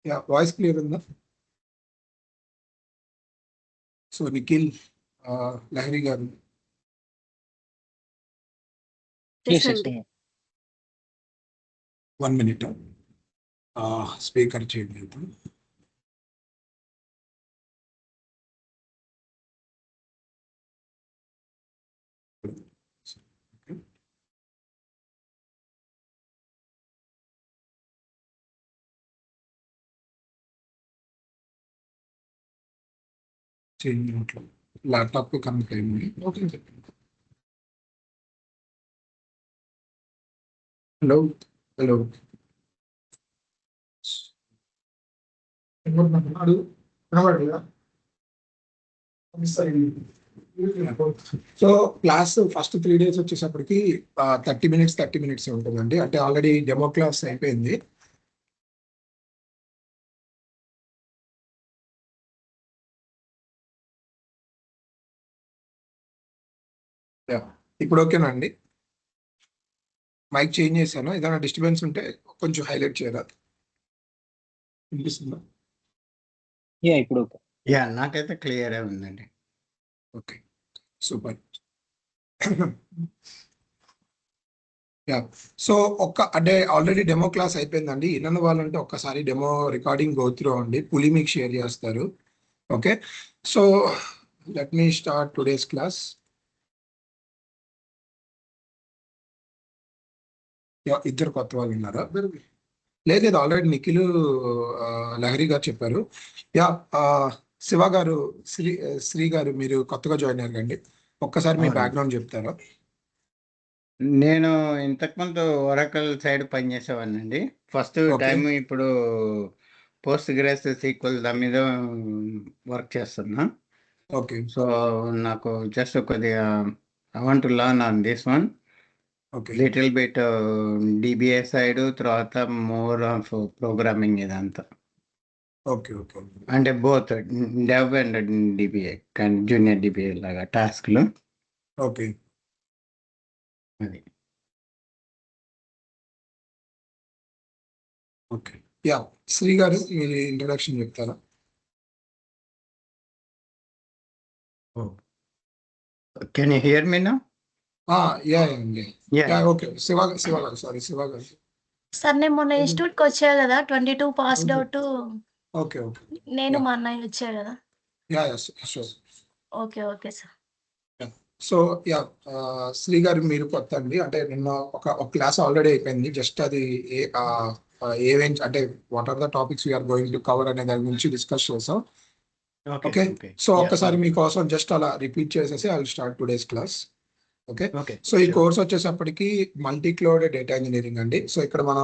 Yeah voice clear ఉందా? So Nikhil, Lahari గారు చేసండి. 1 minute speaker చేయండి ఇప్పుడు. చేయండి నోట్లో ల్యాప్టాప్ కనెక్ట్ అయింది. ఓకే చెప్పండి. Hello hello so class first 3 days వచ్చేసప్పటికి 30 minutes ఉంటుందండి. అంటే ఆల్రెడీ డెమో క్లాస్ అయిపోయింది. ఇప్పుడు ఓకేనా అండి? మైక్ చేంజ్ చేశాను. ఏదైనా డిస్టర్బెన్స్ ఉంటే కొంచెం హైలైట్ చేయరా? వినిపిస్తుందా? ఇప్పుడు నాకైతే క్లియరే ఉందండి. Okay super. యా సో అంటే ఆల్రెడీ డెమో క్లాస్ అయిపోయిందండి. ఇన్న వాళ్ళంటే ఒక్కసారి డెమో రికార్డింగ్ గో త్రూ అండి. పులి మీకు షేర్ చేస్తారు. Okay so let me start today's class. ఇద్దరు కొత్త వాళ్ళు ఉన్నారా? లేదు ఆల్రెడీ నిఖిల్, లహరి గారు చెప్పారు. యా శివ గారు, శ్రీ గారు మీరు కొత్తగా జాయిన్ అయ్యారండి. ఒక్కసారి మీ బ్యాక్గ్రౌండ్ చెప్తారా? నేను ఇంతకుముందు ఒరాకల్ సైడ్ పనిచేసేవాడినండి. ఫస్ట్ టైం ఇప్పుడు పోస్ట్ గ్రేస్ సీక్వెల్ దాని మీద వర్క్ చేస్తున్నా. ఓకే సో నాకు జస్ట్ కొద్దిగా I want to learn on this one little bit DBA side, తర్వాత మోర్ ఆఫ్ ప్రోగ్రామింగ్ ఇదంతా. ఓకే ఓకే అంటే బోత్ డెవ్ అండ్ డిబిఏ కానీ జూనియర్ డిబిఏ లాగా టాస్క్లు. ఓకే అది ఓకే యా శ్రీ గారు మీరు ఇంట్రడక్షన్ చెప్తారా? Can you here me now? Yeah అండి. యా ఓకే శివ గారు, సారీ శివ గారు. సార్ నేను మొన్న ఇన్స్టిట్యూట్ కి వచ్చా కదా, 22 పాస్డ్ అవుట్. ఓకే ఓకే నేను మా అన్నయ్య వచ్చా కదా. Yeah sure. Okay okay sir. So yeah Sri గారు మీరు కొత్త అండి. అంటే నిన్న ఒక క్లాస్ ఆల్రెడీ అయిపోయింది. జస్ట్ అది ఏమేంటి అంటే what are the topics we're going to cover అనే దాని గురించి డిస్కస్ చేసాం. ఓకే సో ఒకసారి మీకోసం జస్ట్ అలా రిపీట్ చేసేసి I will start today's class. Okay so ఈ కోర్స్ వచ్చేసప్పటికి మల్టీ క్లౌడ్ డేటా ఇంజనీరింగ్ అండి. సో ఇక్కడ మనం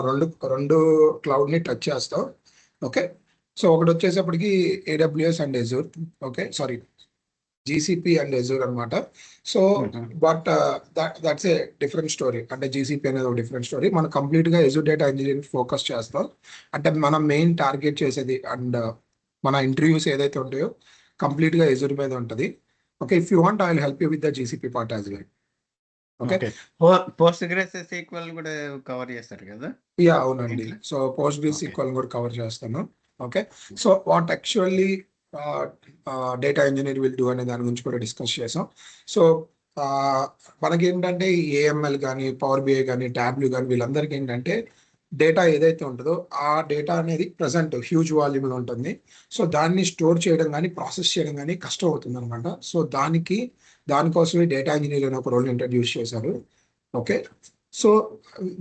రెండు క్లౌడ్ ని టచ్ చేస్తాం. ఓకే సో ఒకటి వచ్చేసప్పటికి AWS and Azure. Okay sorry GCP and Azure అనమాట. So but that's a different story. అంటే GCP అనేది ఒక డిఫరెంట్ స్టోరీ. మనం కంప్లీట్ గా Azure డేటా ఇంజనీరింగ్ ఫోకస్ చేస్తాం. అంటే మనం మెయిన్ టార్గెట్ చేసేది అండ్ మన ఇంటర్వ్యూస్ ఏదైతే ఉంటాయో కంప్లీట్ గా Azure మీద ఉంటుంది. Okay if you want I will help you with the GCP part as well. Okay post grace sequel కూడా కవర్ చేస్తారు కదా? యా అవునండి. సో పోస్ట్ గ్రేస్ సీక్వెల్ కూడా కవర్ చేస్తాను. Okay so what actually data engineer will do అనే దాని గురించి కూడా డిస్కస్ చేసాం. సో మనకేంటంటే AML కానీ పవర్ BI కానీ ట్యాబ్లు కానీ వీళ్ళందరికీ ఏంటంటే డేటా ఏదైతే ఉంటుందో ఆ డేటా అనేది ప్రజెంట్ హ్యూజ్ వాల్యూమ్లో ఉంటుంది. సో దాన్ని స్టోర్ చేయడం కానీ ప్రాసెస్ చేయడం కానీ కష్టం అవుతుంది అనమాట. సో దానికోసమే డేటా ఇంజనీర్ అనే ఒక రోల్ ఇంట్రడ్యూస్ చేశారు. Okay so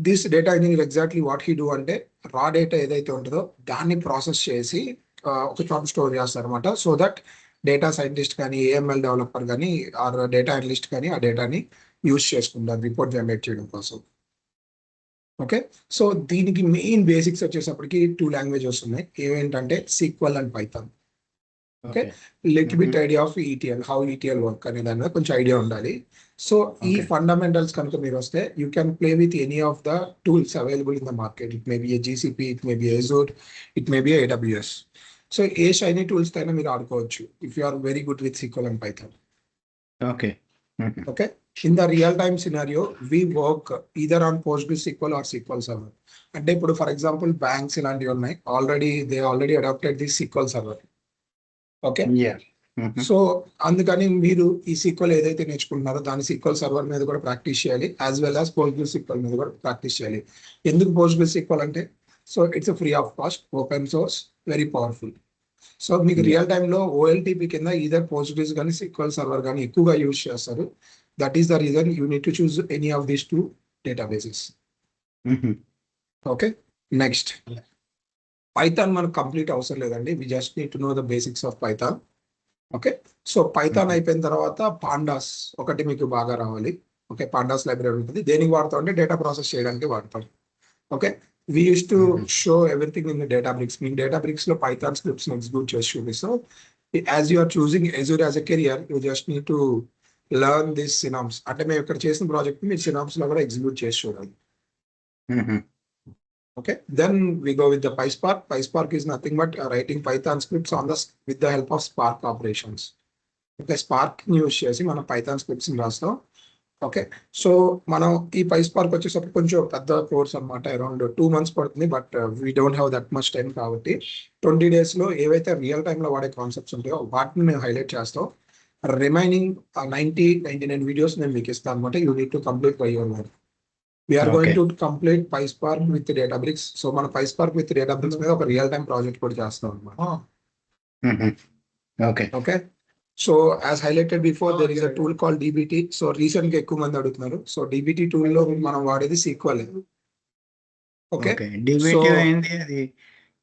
this data engineer exactly what he do అంటే రా డేటా ఏదైతే ఉంటుందో దాన్ని ప్రాసెస్ చేసి ఒక చోట స్టోర్ చేస్తారు అనమాట. సో దట్ డేటా సైంటిస్ట్ కానీ AML డెవలపర్ కానీ ఆర్ డేటా అనలిస్ట్ కానీ ఆ డేటాని యూజ్ చేసుకుంటారు రిపోర్ట్ జనరేట్ చేయడం కోసం. ఓకే సో దీనికి మెయిన్ బేసిక్స్ వచ్చేసప్పటికి 2 లాంగ్వేజెస్ ఉన్నాయి. ఏమేంటంటే SQL and python. Okay little bit idea of ETL, how ETL work అనే దాని మీద కొంచెం ఐడియా ఉండాలి. సో ఈ ఫండమెంటల్స్ కనుక మీరు వస్తే you can play with any of the tools available in the market. It may be GCP, it may be Azure, it may be AWS. So ఏ షైనీ టూల్స్ అయినా మీరు ఆడుకోవచ్చు if you are very good with SQL and python. Okay okay in the real time scenario we work either on PostgreSQL or SQL server. అంటే ఇప్పుడు for example banks ఇలాంటివి ఉన్నాయి, already adopted the SQL server. Okay, Yeah. Mhm. So అందుకని మీరు ఈ sequel ఏదైతే నేర్చుకుంటున్నారో దాని sequel server మీద కూడా ప్రాక్టీస్ చేయాలి, యాజ్ వెల్ యాజ్ PostgreSQL మీద కూడా ప్రాక్టీస్ చేయాలి. ఎందుకు PostgreSQL అంటే, so it's free of cost, open source, very powerful. So మీకు రియల్ టైంలో OLTP కింద ఈదర్ Postgres కానీ SQL సర్వర్ కానీ ఎక్కువగా యూజ్ చేస్తారు. That is the reason you need to choose any of these 2 databases. Mhm. Okay, next Python మనకు complete అవసరం లేదండి, we just need to know the basics of Python. Okay, so Python అయిపోయిన తర్వాత pandas ఒకటి మీకు బాగా రావాలి. ఓకే, పాండాస్ లైబ్రరీ ఉంటుంది. దేనికి వాడతాం అంటే డేటా ప్రాసెస్ చేయడానికి వాడతాం. Okay, we use to show everything in the Databricks. మీకు డేటాబ్రిక్స్ లో పైథాన్ స్క్రిప్ట్స్ ఎగ్జిక్యూట్ చేసి చూపిస్తాం. As you are choosing Azure as a career, you just need to learn this synonyms. అంటే మేము ఇక్కడ చేసిన ప్రాజెక్ట్ మీరు సినామ్స్ లో కూడా ఎగ్జిక్యూట్ చేసి చూడాలి. Mhm. Okay, then we go with the PySpark. PySpark is nothing but writing Python scripts on with the help of Spark operations. Okay, Spark use చేసి మనం పైథాన్ స్క్రిప్ట్స్ రాస్తాం. ఓకే, సో మనం ఈ PySpark వచ్చేసరికి కొంచెం పెద్ద కోర్స్ అనమాట, around 2 months పడుతుంది. But we don't have that much time కాబట్టి 20 days లో ఏవైతే రియల్ టైంలో వాడే కాన్సెప్ట్స్ ఉంటాయో వాటిని మేము హైలైట్ చేస్తాం. రిమైనింగ్ 99 వీడియోస్ నేను మీకు ఇస్తాను అనమాట. You need to complete by your work. We are going to complete PySpark with Databricks. So మన PySpark with Databricks మీద ఒక రియల్ టైమ్ ప్రాజెక్ట్ కూడా చేస్తాం అన్నమాట. Mhm. Okay. Okay, so as highlighted before there is a tool call DBT. So recent గా ఎక్కువ మంది అడుగుతున్నారు. సో DBT టూల్ లో మనం వాడేది SQL. Okay, Okay. DBT So, ఏంది అది? ఇది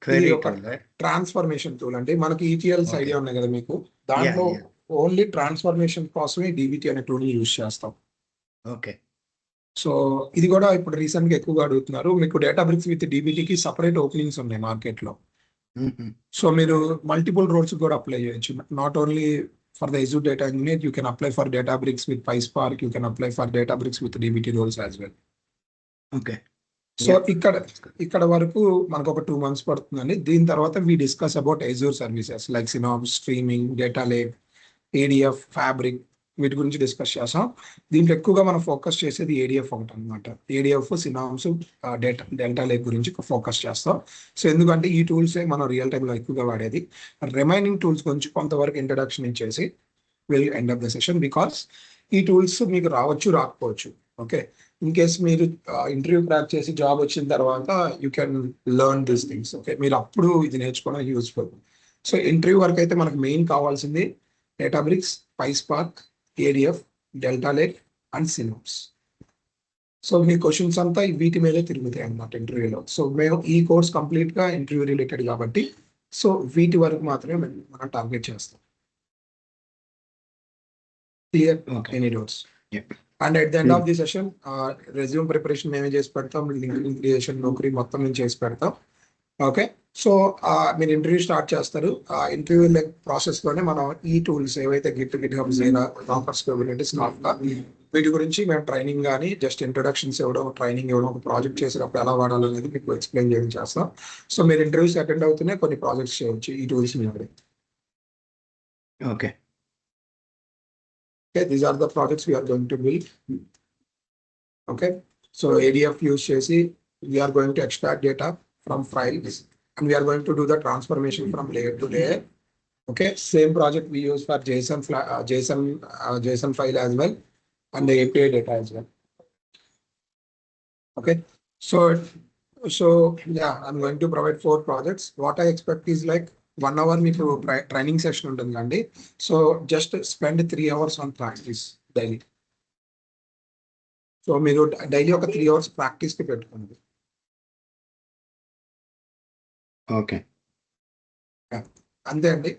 Query ఒక tool, right? Transformation tool. అంటే మనకి ETLs Okay. ఐడియా ఉన్నాయి కదా మీకు, దాంట్లో Yeah. ఓన్లీ ట్రాన్స్ఫర్మేషన్ కోసమే DBT అనే టూల్ యూజ్ చేస్తాం. Okay. సో ఇది కూడా ఇప్పుడు రీసెంట్ గా ఎక్కువగా అడుగుతున్నారు. మీకు డేటాబ్రిక్స్ విత్ DBTకి సపరేట్ ఓపెనింగ్స్ ఉన్నాయి మార్కెట్ లో. Mhm. సో మీరు మల్టిపుల్ రోల్స్ కూడా అప్లై చేయొచ్చు. Not only for the Azure data engineer, you can apply for Databricks with PySpark, you can apply for Databricks with DBT roles as well. Okay. So Yeah. ఇక్కడ వరకు మనకు ఒక 2 months పడుతుందండి. దీని తర్వాత we discuss about Azure services like synapse, streaming, data lake, ADF, fabric, వీటి గురించి discuss చేసాం. దీంట్లో ఎక్కువగా మనం ఫోకస్ చేసేది ADF ఒకటి అనమాట. ADF, సినామ్స్, డేటా లేక్ గురించి ఫోకస్ చేస్తాం. సో ఎందుకంటే ఈ టూల్సే మనం రియల్ టైంలో ఎక్కువగా వాడేది. రిమైనింగ్ టూల్స్ గురించి కొంతవరకు ఇంట్రడక్షన్ ఇచ్చేసి will end of the session. Because ఈ టూల్స్ మీకు రావచ్చు, రాకపోవచ్చు. ఓకే, ఇన్ కేస్ మీరు ఇంటర్వ్యూ క్రాక్ చేసి జాబ్ వచ్చిన తర్వాత you can learn these things. Okay, మీరు అప్పుడు ఇది నేర్చుకోవడం యూస్ఫుల్. సో ఇంటర్వ్యూ వరకు అయితే మనకు మెయిన్ కావాల్సింది డేటాబ్రిక్స్, PySpark, ADF, delta lake and synapse. So me questions అంతా వీటి మీదే తిరుగుతాయి అన్నమాట ఇంటర్వ్యూలో. సో మేము ఈ కోర్స్ కంప్లీట్ గా ఇంటర్వ్యూ రిలేటెడ్ కాబట్టి సో వీటి వరకు మాత్రమే మనం టార్గెట్ చేస్తాం. Clear? Okay. Any doubts? Yep. And at the end of the session resume preparation మేమే చేసి పెడతాం, లింక్డ్ఇన్ క్రియేషన్, నౌకరీ మొత్తం మేము చేసి పెడతాం. ఓకే, సో మీరు ఇంటర్వ్యూ స్టార్ట్ చేస్తారు. ఆ ఇంటర్వ్యూ ప్రాసెస్ లోనే మనం ఈ టూల్స్ ఏవైతే GitHub, Zera, Docker, Kubernetes, Kafka, వీటి గురించి మేము ట్రైనింగ్ కానీ జస్ట్ ఇంట్రొడక్షన్స్ ఇవ్వడం, ట్రైనింగ్ ఇవ్వడం, ఒక ప్రాజెక్ట్ చేసేటప్పుడు ఎలా వాడాలనేది మీకు ఎక్స్ప్లెయిన్ చేయడం చేస్తాం. సో మీరు ఇంటర్వ్యూస్ అటెండ్ అవుతూనే కొన్ని ప్రాజెక్ట్స్ చేయవచ్చు ఈ టూల్స్ మీద. Okay. Okay, these are the projects we are going to build. Okay, so ADF use chesi, we are going to extract data from files and we are going to do the transformation from layer to layer. Okay, same project we use for JSON file as well and the API data as well. Okay, so yeah, I'm going to provide 4 projects. What I expect is like 1 hour మీకు training session ఉంటుందండి. So just spend 3 hours on practice daily. So మీరు daily ఒక 3 hours practice కి పెట్టుకోండి. Okay. అంతే అండి.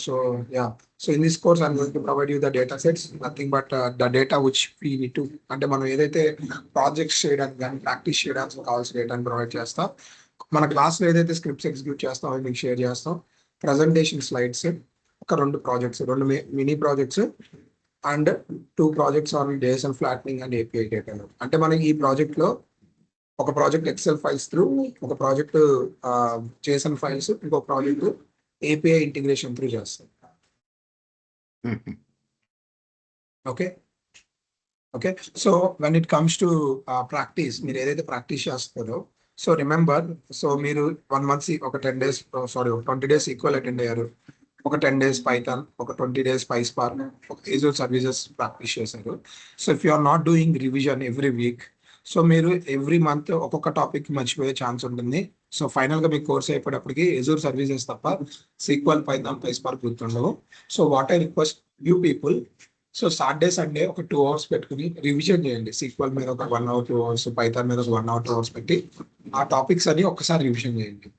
So yeah, so in this course I'm going to provide you the data sets, nothing but the data which we need to, అంటే మనం ఏదైతే projects చేయడానికి కానీ ప్రాక్టీస్ చేయడానికి కావాల్సిన డేటాని ప్రొవైడ్ చేస్తాం. మన క్లాస్లో ఏదైతే స్క్రిప్ట్స్ ఎగ్జిక్యూట్ చేస్తామో అవి మీకు షేర్ చేస్తాం. ప్రజెంటేషన్ స్లైడ్స్, ఒక 2 projects, 2 mini projects and 2 projects on JSON flattening and API data. అంటే మనకి ఈ ప్రాజెక్ట్ లో ఒక ప్రాజెక్ట్ ఎక్సెల్ ఫైల్స్ త్రూ, ఒక ప్రాజెక్ట్ JSON ఫైల్స్, ఇంకో ప్రాజెక్ట్ API ఇంటిగ్రేషన్ త్రూ చేస్తాం. Mhm. Okay, okay, so when it comes to practice, మీరు ఏదైతే ప్రాక్టీస్ చేస్తారో, సో రిమెంబర్, సో మీరు 1 month ఒక 10 days, sorry 20 days equal attend అయ్యారు, ఒక 10 days పైథాన్, ఒక 20 days PySpark, ఒక ఏజూర్ సర్వీసెస్ ప్రాక్టీస్ చేశారు. So if you are not doing revision every week, so మీరు ఎవ్రీ మంత్ ఒక్కొక్క టాపిక్ మర్చిపోయే ఛాన్స్ ఉంటుంది. సో ఫైనల్ గా మీ కోర్స్ అయిపోయేటప్పటికి ఏజూర్ సర్వీసెస్ తప్ప సీక్వల్, పైథాన్, PySpark గుర్తుండవు. So what I request you people, so Saturday Sunday ఒక 2 hours పెట్టుకుని రివిజన్ చేయండి. సీక్వల్ మీద ఒక 1 hour 2 hours, పైథాన్ మీద ఒక 1 hour 2 hours పెట్టి ఆ టాపిక్స్ అని ఒక్కసారి రివిజన్ చేయండి.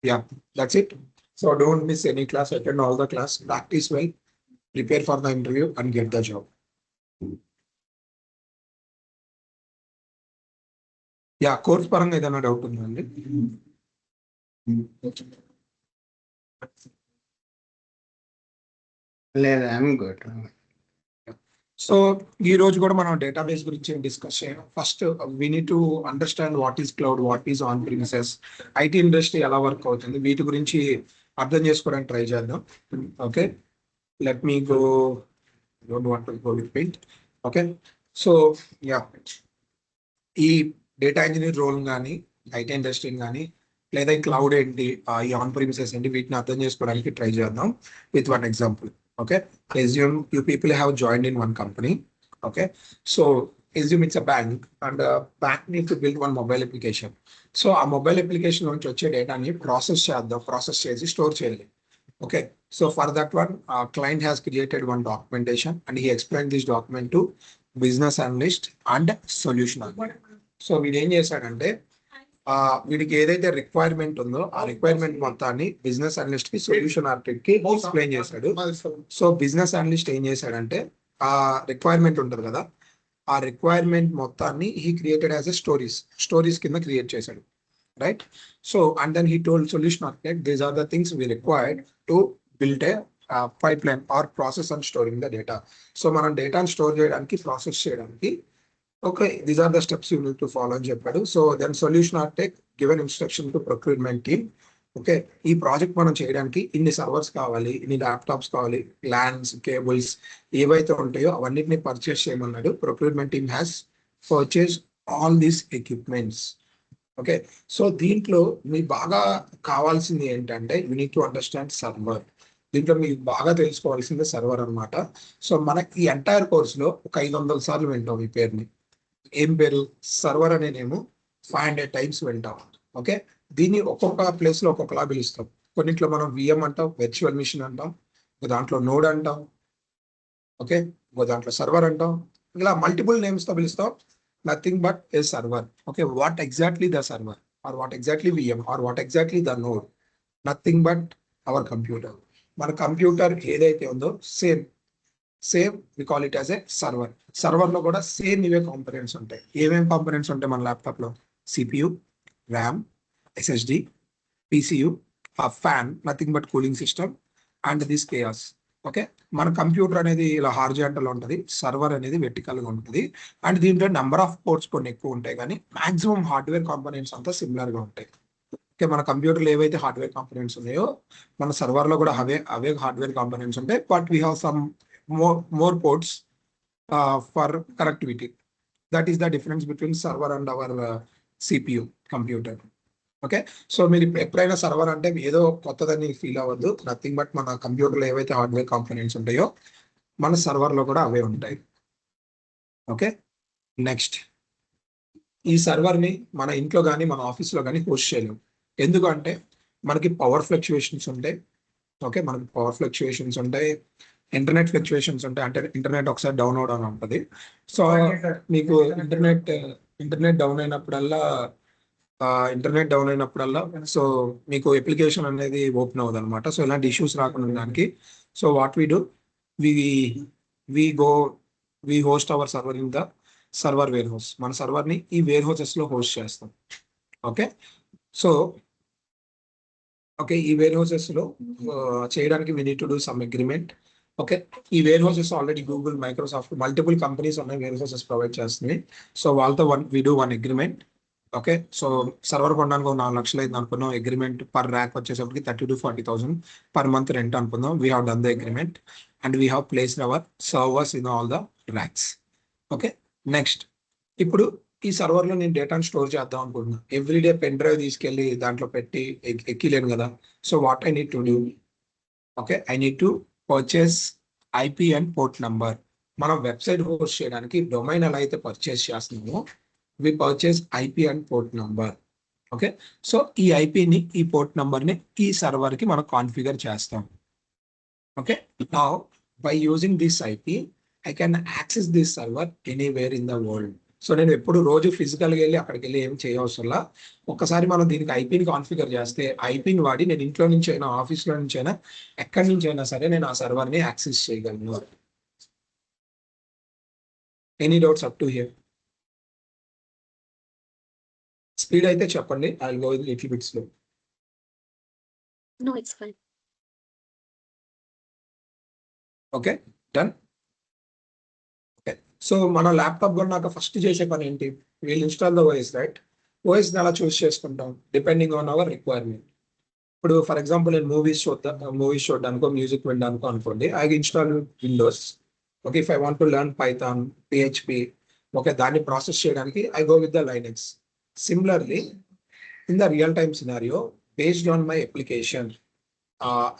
Yeah, that's it. So don't miss any class, attend all the class, practice well, prepare for the interview and get the job. Yeah, course paranga ఏదైనా doubt ఉందండి? లేదు, ఐఎమ్ గుడ్. సో ఈ రోజు కూడా మనం డేటాబేస్ గురించి discuss చేయాలి. First we need to understand what is cloud, what is on premises, IT industry ఎలా వర్క్ అవుతుంది, వీటి గురించి అర్థం చేసుకోవడానికి ట్రై చేద్దాం. Okay, let me go, don't want to go with paint. Okay, so yeah, ఈ డేటా ఇంజనీర్ రోల్ కానీ, IT ఇండస్ట్రీని కానీ, లేదా ఈ క్లౌడ్ ఏంటి, ఈ ఆన్ ప్రిమిసెస్ ఏంటి, వీటిని అర్థం చేసుకోవడానికి ట్రై చేద్దాం with one example. Okay, assume you people have joined in one company. Okay, so assume it's a bank and bank need to build one mobile application. So a mobile application నుంచి వచ్చే డేటాని process చేద్దాం, process చేసి store చేయాలి. Okay, so for that one, client has created one documentation and he explained this document to business analyst and solution architect. So వీడు ఏం చేశాడంటే, వీడికి ఏదైతే రిక్వైర్మెంట్ ఉందో ఆ రిక్వైర్మెంట్ మొత్తాన్ని బిజినెస్ అనలిస్ట్ కి, సొల్యూషన్ ఆర్కిటెక్ట్ కి ఎక్స్ప్లెయిన్ చేశాడు. సో బిజినెస్ అనలిస్ట్ ఏం చేశాడంటే, ఆ రిక్వైర్మెంట్ ఉంటుంది కదా, ఆ రిక్వైర్మెంట్ మొత్తాన్ని he created as a stories కింద క్రియేట్ చేశాడు, right? So and then he told solution architect, these are the things we required to build a pipeline or process and storing the data. So మనం డేటాను store చేయడానికి, process చేయడానికి, okay, these are the steps you need to follow అని చెప్పాడు. So then solution architect given instruction to procurement team. Okay, ఈ project మనం చేయడానికి ఇన్ని సర్వర్స్ కావాలి, ఇన్ని ల్యాప్టాప్స్ కావాలి, ల్యాన్స్, కేబుల్స్ ఏవైతే ఉంటాయో అవన్నిటిని పర్చేస్ చేయమన్నాడు. Procurement team has purchase all these equipments. Okay, so దీంట్లో మీకు బాగా కావాల్సింది ఏంటంటే, you need to understand server. దీంట్లో మీకు బాగా తెలుసుకోవాల్సింది సర్వర్ అనమాట. సో మనకి ఈ ఎంటైర్ కోర్సులో ఒక 500 సార్లు వింటాం ఈ పేరుని. ఏం పేరు? సర్వర్ అనే నేము 500 times వింటాం. ఓకే, దీన్ని ఒక్కొక్క ప్లేస్ లో ఒక్కొక్కలా పిలుస్తాం. కొన్నిట్లో మనం విఎం అంటాం, వర్చువల్ మిషన్ అంటాం, ఒక దాంట్లో నోడ్ అంటాం, ఓకే, ఒక దాంట్లో సర్వర్ అంటాం, ఇలా మల్టిపుల్ నేమ్స్ తో పిలుస్తాం. Nothing but a server. Okay, what exactly the server or what exactly VM or what exactly the node? Nothing but our computer. మన కంప్యూటర్ ఏదైతే ఉందో same we call it as a server. Server లో కూడా same ఇవే components ఉంటాయి. ఏమేమి components ఉంటాయి మన ల్యాప్టాప్ లో? సిపియు, ర్యామ్, ఎస్ఎస్డి, పిసియు, ఆ fan, nothing but cooling system and this chaos. Okay, మన కంప్యూటర్ అనేది ఇలా హారిజాంటల్ ఉంటుంది, సర్వర్ అనేది వెర్టికల్ గా ఉంటుంది. అండ్ దీంట్లో నెంబర్ ఆఫ్ పోర్ట్స్ కొన్ని ఎక్కువ ఉంటాయి, కానీ మాక్సిమం హార్డ్వేర్ కాంపోనెంట్స్ అంతా సిమిలర్ గా ఉంటాయి. ఓకే, మన కంప్యూటర్లో ఏవైతే హార్డ్వేర్ కాంపోనెంట్స్ ఉన్నాయో మన సర్వర్ లో కూడా అవే హార్డ్వేర్ కాంపోనెంట్స్ ఉంటాయి. But we have some more ports for connectivity. That is the difference between server and our CPU computer. Okay, so మీరు ఎప్పుడైనా సర్వర్ అంటే ఏదో కొత్తదని ఫీల్ అవ్వద్దు. నథింగ్ బట్ మన కంప్యూటర్లో ఏవైతే హార్డ్వేర్ కాంపోనెంట్స్ ఉంటాయో మన సర్వర్లో కూడా అవే ఉంటాయి. ఓకే, నెక్స్ట్, ఈ సర్వర్ని మన ఇంట్లో కానీ మన ఆఫీస్లో కానీ హోస్ట్ చేయలేము. ఎందుకంటే మనకి పవర్ ఫ్లక్చుయేషన్స్ ఉంటాయి. ఓకే, మనకి పవర్ ఫ్లక్చుయేషన్స్ ఉంటాయి, ఇంటర్నెట్ ఫ్లక్చుయేషన్స్ ఉంటాయి. అంటే ఇంటర్నెట్ ఒకసారి డౌన్ అవడం ఉంటుంది. సో మీకు ఇంటర్నెట్ డౌన్ అయినప్పుడల్లా సో మీకు అప్లికేషన్ అనేది ఓపెన్ అవ్వదు అనమాట. సో ఇలాంటి ఇష్యూస్ రాకుండా దానికి so what we do, we host our server in the server warehouse. మన సర్వర్ని ఈ వేర్ హౌసెస్ లో హోస్ట్ చేస్తాం. ఓకే, సో ఈ వేర్ హౌసెస్ లో చేయడానికి we need to do some agreement. Okay, ఈ warehouses already Google, Microsoft, multiple companies ఉన్నాయి వేర్ హౌసెస్ ప్రొవైడ్ చేస్తుంది. సో వాళ్ళతో we do one agreement. Okay, so server కొనడానికి 4 లక్షలు అయింది అనుకున్నాం. అగ్రిమెంట్ పర్ ర్యాక్ వచ్చేసరికి 30,000 to 40,000 per month రెంట్ అనుకుందాం. We have done the agreement. and we have placed our servers in all the racks. Okay, next, ఇప్పుడు ఈ server లో నేను డేటాను స్టోర్ చేద్దాం అనుకుంటున్నా. ఎవ్రీడే పెన్ డ్రైవ్ తీసుకెళ్లి దాంట్లో పెట్టి ఎక్కిలేను కదా. So what I need to do, okay, I need to purchase IP and port number. మనం వెబ్సైట్ హోస్ట్ చేయడానికి డొమైన్ ఎలా అయితే పర్చేస్ చేస్తున్నామో we purchase IP and port number. Okay, so ఈ ఐపీని, ఈ పోర్ట్ నంబర్ని ఈ సర్వర్ కి మనం కాన్ఫిగర్ చేస్తాం. Okay, now by using this IP I can access this server anywhere in the world. So నేను ఎప్పుడు రోజు ఫిజికల్గా వెళ్ళి అక్కడికి వెళ్ళి ఏం చేయవసరంలా. ఒక్కసారి మనం దీనికి ఐపీని కాన్ఫిగర్ చేస్తే ఐపీని వాడి నేను ఇంట్లో నుంచి అయినా, ఆఫీస్లో నుంచి అయినా, ఎక్కడి నుంచి అయినా సరే నేను ఆ సర్వర్ని యాక్సెస్ చేయగలను. Any doubts up to here? Speed అయితే చెప్పండి, I will go with little bit slow. No, it's fine. Okay, done. Okay, so మన ల్యాప్టాప్ కొన్నాక ఫస్ట్ చేసే పని ఏంటి? We'll install the OS, right? OS అలా చూస్ చేసుకుంటాం డిపెండింగ్ ఆన్ అవర్ రిక్వైర్మెంట్. ఇప్పుడు ఫర్ ఎగ్జాంపుల్ నేను మూవీస్ చూడడానికో మ్యూజిక్ వినడానికో అనుకోండి, I install Windows. Okay, if I want to learn Python, PHP, okay, దాన్ని ప్రాసెస్ చేయడానికి I go with the Linux. Similarly in the real time scenario based on my application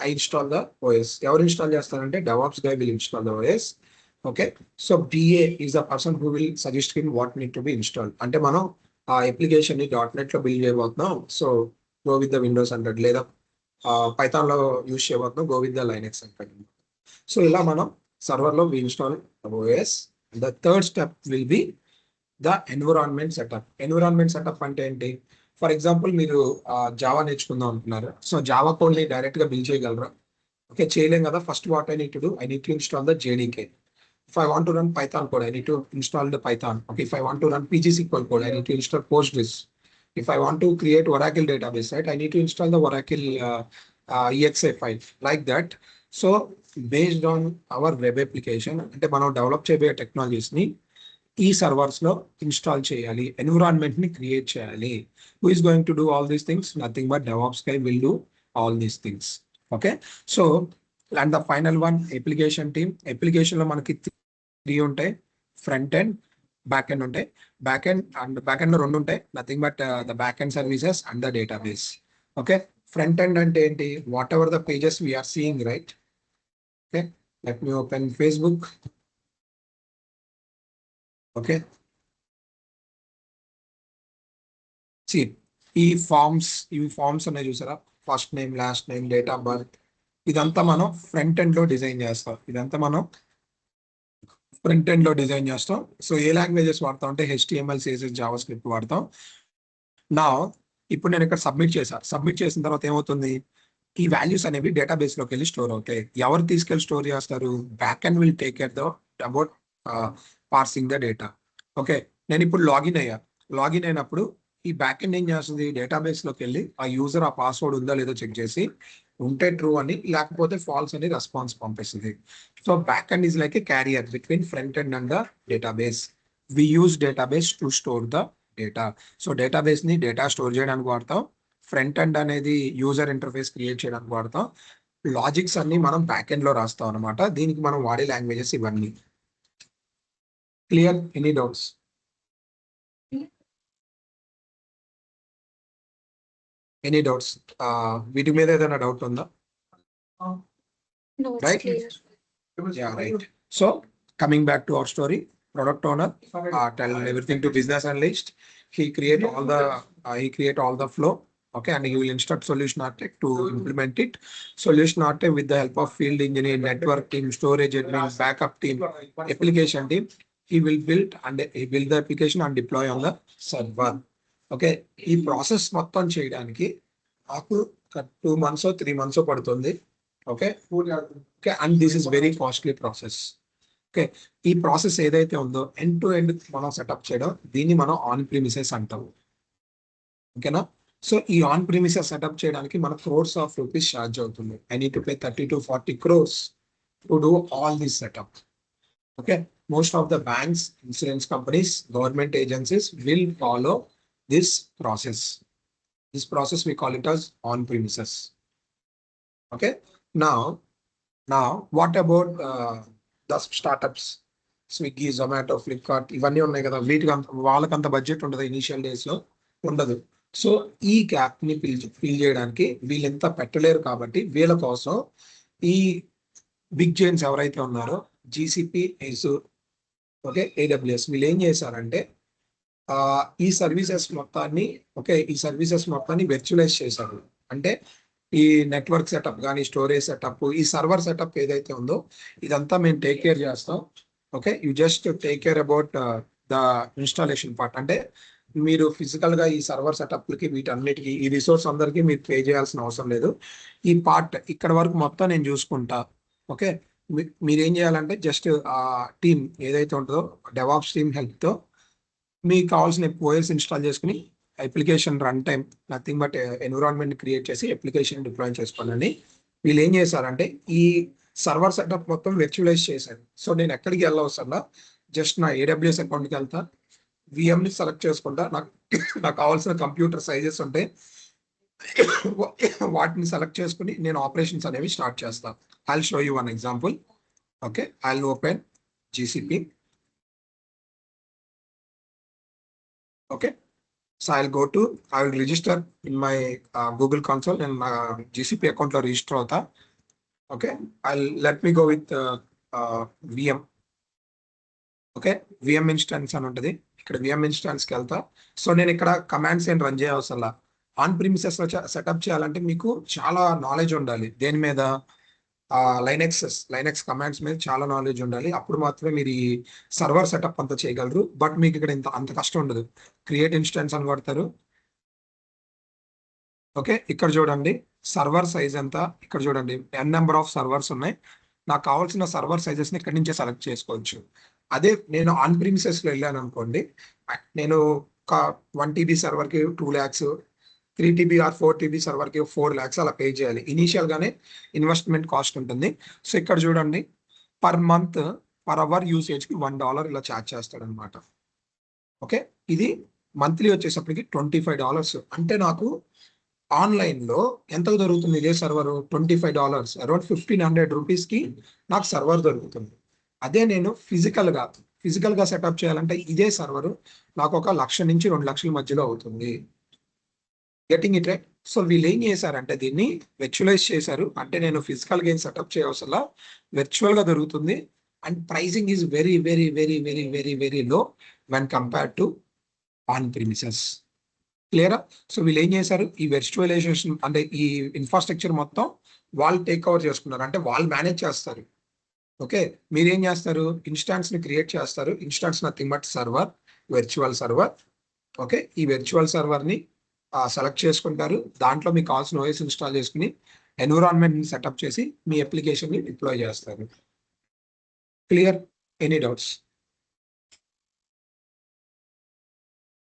I install the OS. ఎవరు install చేస్తారంటే DevOps guy will install the OS. Okay, so BA is the person who will suggest him what need to be installed. అంటే మనం ఆ application ని .NET లో build చేయబోతున్నాం, so go with the Windows అంటాడు, లేదా పైథాన్ లో యూస్ చేయబోతున్నాం, గో విత్ ద లైనక్స్ అంటాడు. సో ఇలా మనం సర్వర్ లో we install OS. The third step will be the environment setup. Environment setup అంటే ఏంటి? ఫర్ ఎగ్జాంపుల్ మీరు జావా నేర్చుకుందాం అంటున్నారు, సో జావా కోడ్ ని డైరెక్ట్ గా బిల్డ్ చేయగలరా? ఓకే, చేయలేం కదా. First what I need to do, I need to install the JDK. If I want to run Python code, I need to install the Python. Okay, if I want to run PG-SQL code, I need to install Postgres. If I want to create Oracle database, right, I need to install the Oracle exa file, like that. So based on our web application, అంటే మనం develop చేయబోయే technologies ని ఈ servers లో install చేయాలి, environment ని create చేయాలి. Who is going to do all these things? Nothing but DevOps guy will do all these things. Okay, so and the final one, application team. Application లో మనకి 3 ఉంటాయి, front end, back end ఉంటాయి. Back end లో 2 ఉంటాయి, nothing but the back end services and the database. Okay, front end అంటే ఏంటి? Whatever the pages we are seeing, right? Okay, let me open Facebook. Okay, see ఇవి forms ఉన్నాయి చూసారా? First name, last name, date of birth, ఇదంతా మనం front end లో design చేస్తాం. So ఏ లాంగ్వేజెస్ వాడతాం అంటే HTML, CSS, జావా స్క్రిప్ట్ వాడతాం. నా ఇప్పుడు నేను ఇక్కడ సబ్మిట్ చేసిన తర్వాత ఏమవుతుంది? ఈ వాల్యూస్ అనేవి డేటాబేస్ లోకి వెళ్ళి స్టోర్ అవుతాయి. ఎవరు తీసుకెళ్ళి స్టోర్ చేస్తారు? Back end will take care about parsing the data. Okay, నేను ఇప్పుడు లాగిన్ అయినప్పుడు ఈ బ్యాక్ ఎండ్ ఏం చేస్తుంది? డేటాబేస్ లోకి వెళ్ళి ఆ యూజర్ ఆ పాస్వర్డ్ ఉందా లేదో చెక్ చేసి, ఉంటే ట్రూ అని, లేకపోతే ఫాల్స్ అని రెస్పాన్స్ పంపిస్తుంది. So back end is like a carrier between front end and the database. We use database to store the data. So database ని డేటా స్టోర్ చేయడానికి వాడతాం. ఫ్రంట్ ఎండ్ అనేది యూజర్ ఇంటర్ఫేస్ క్రియేట్ చేయడానికి వాడతాం. Logics అన్ని మనం back end లో రాస్తాం అనమాట. దీనికి మనం వాడే లాంగ్వేజెస్ ఇవన్నీ. Clear? Any doubts? Any doubts? వీటి మీద ఏదైనా డౌట్ ఉందా? No, it's Right? clear. Yeah, right. So coming back to our story, product owner tell everything to business analyst. He create all the flow. Okay, and he will instruct solution architect to implement it. Solution architect with the help of field engineer, network team, storage admin, backup team, application team, he will build the application and deploy on the server. Okay, ఈ process మొత్తం చేయడానికి నాకు 2 months 3 months పడుతుంది. Okay, and this is very costly process. Okay, ఈ process ఏదైతే ఉందో end to end మనం setup చేయడం, దీన్ని మనం ఆన్ ప్రిమిసెస్ అంటాం. ఓకేనా? సో ఈ ఆన్ ప్రిమిసెస్ సెటప్ చేయడానికి మన crores of rupees ఛార్జ్ అవుతుంది. I need to pay 30 to 40 crores to do all this setup. Okay, most of the banks, insurance companies, government agencies will follow this process. We call it as on premises. Okay, now నా what about the startups Swiggy, Zomato, Flipkart ఇవన్నీ ఉన్నాయి కదా, వీటికి వాళ్ళకంత budget ఉండదు initial days లో, ఉండదు. So ఈ గ్యాప్ ని ఫిల్ చేయడానికి వీళ్ళు ఎంత పెట్టలేరు కాబట్టి వీళ్ళ కోసం ఈ బిగ్ జైన్స్ ఎవరైతే ఉన్నారో జీసీపీ, ఎజూర్, ఓకే, ఏడబ్ల్యూఎస్, వీళ్ళు ఏం చేశారంటే ఈ సర్వీసెస్ మొత్తాన్ని వెర్చువలైజ్ చేశారు. అంటే ఈ నెట్వర్క్ సెటప్ కానీ, స్టోరేజ్ సెటప్, ఈ సర్వర్ సెటప్ ఏదైతే ఉందో ఇదంతా మేము టేక్ కేర్ చేస్తాం. Okay, you just take care about the installation part. అంటే మీరు ఫిజికల్ గా ఈ సర్వర్ సెటప్లకి వీటన్నిటికీ ఈ రిసోర్స్ అందరికీ మీరు పే చేయాల్సిన అవసరం లేదు. ఈ పార్ట్ ఇక్కడ వరకు మొత్తం నేను చూసుకుంటా. ఓకే, మీరు ఏం చేయాలంటే జస్ట్ ఆ టీమ్ ఏదైతే ఉంటుందో డెవాప్స్ టీమ్ హెల్ప్తో మీకు కావాల్సిన ఓఎస్ ఇన్స్టాల్ చేసుకుని application run time nothing but environment create చేసి అప్లికేషన్ డిప్లాయ్ చేసుకోవాలని వీళ్ళు ఏం చేశారంటే ఈ సర్వర్ సెటప్ మొత్తం వెర్చువలైజ్ చేశారు. సో నేను ఎక్కడికి వెళ్ళవసరంలా, జస్ట్ నా ఏడబ్ల్యూఎస్ అకౌంట్కి వెళ్తా, విఎంని సెలెక్ట్ చేసుకుంటా, నాకు కావాల్సిన కంప్యూటర్ సైజెస్ ఉంటాయి, వాటిని సెలెక్ట్ చేసుకుని నేను ఆపరేషన్స్ అనేవి స్టార్ట్ చేస్తాను. I'll show you one example. Okay, I'll open GCP. Okay, so I'll go to, I will register in my Google console. నేను నా జీసీపీ అకౌంట్లో రిజిస్టర్ అవుతా. Okay, let me go with VM. Okay, VM instance అని ఉంటుంది, ఇక్కడ VM ఇన్స్టాన్స్కి వెళ్తా. So నేను ఇక్కడ కమాండ్స్ ఏం రన్ చేయవసరం. ఆన్ ప్రిమిసెస్లో సెటప్ చేయాలంటే మీకు చాలా నాలెడ్జ్ ఉండాలి. దేని మీద? లైనెక్స్ కమాండ్స్ మీద చాలా నాలెడ్జ్ ఉండాలి. అప్పుడు మాత్రమే మీరు ఈ సర్వర్ సెటప్ అంతా చేయగలరు. బట్ మీకు ఇక్కడ అంత కష్టం ఉండదు. క్రియేట్ ఇన్స్టాన్స్ అని కొడతారు. ఓకే, ఇక్కడ చూడండి సర్వర్ సైజ్ ఎంత, ఇక్కడ చూడండి n నెంబర్ ఆఫ్ సర్వర్స్ ఉన్నాయి. నాకు కావాల్సిన సర్వర్ సైజెస్ని ఇక్కడి నుంచే సెలెక్ట్ చేసుకోవచ్చు. అదే నేను ఆన్ ప్రిమిసెస్లో వెళ్ళాను అనుకోండి, నేను ఒక 1 TB సర్వర్కి 2 lakhs, 3 TB ఆర్ 4 TB సర్వర్కి 4 lakhs అలా పే చేయాలి. ఇనీషియల్గానే ఇన్వెస్ట్మెంట్ కాస్ట్ ఉంటుంది. సో ఇక్కడ చూడండి పర్ మంత్ పర్ అవర్ యూసేజ్కి $1 ఇలా ఛార్జ్ చేస్తాడు అనమాట. ఓకే, ఇది మంత్లీ వచ్చేసప్పటికి $25. అంటే నాకు ఆన్లైన్లో ఎంత దొరుకుతుంది ఇదే సర్వర్? $25, అరౌండ్ 1500 రూపీస్కి నాకు సర్వర్ దొరుకుతుంది. అదే నేను ఫిజికల్గా సెటప్ చేయాలంటే ఇదే సర్వర్ నాకు 1 లక్ష నుంచి 2 లక్షల మధ్యలో అవుతుంది. Getting it right? సో వీళ్ళు ఏం చేశారంటే దీన్ని వెర్చువలైజ్ చేశారు. అంటే నేను ఫిజికల్గా ఏం సెటప్ చేయవసలా, వెర్చువల్గా దొరుకుతుంది. And pricing is very very very very very very low when compared to on premises. క్లియరా? సో వీళ్ళు ఏం చేశారు, ఈ వెర్చువలైజేషన్ అంటే ఈ ఇన్ఫ్రాస్ట్రక్చర్ మొత్తం వాళ్ళు టేక్ ఓవర్ చేసుకున్నారు. అంటే వాళ్ళు మేనేజ్ చేస్తారు. ఓకే, మీరేం చేస్తారు, ఇన్స్టాన్స్ని క్రియేట్ చేస్తారు. Instance nothing but server, virtual server. Okay, ఈ వెర్చువల్ సర్వర్ని సెలెక్ట్ చేసుకుంటారు. దాంట్లో మీకు కావాల్సిన ఓఎస్ ఇన్స్టాల్ చేసుకుని ఎన్విరాన్మెంట్ని సెటప్ చేసి మీ అప్లికేషన్ని డిప్లాయ్ చేస్తారు. Clear? Any doubts?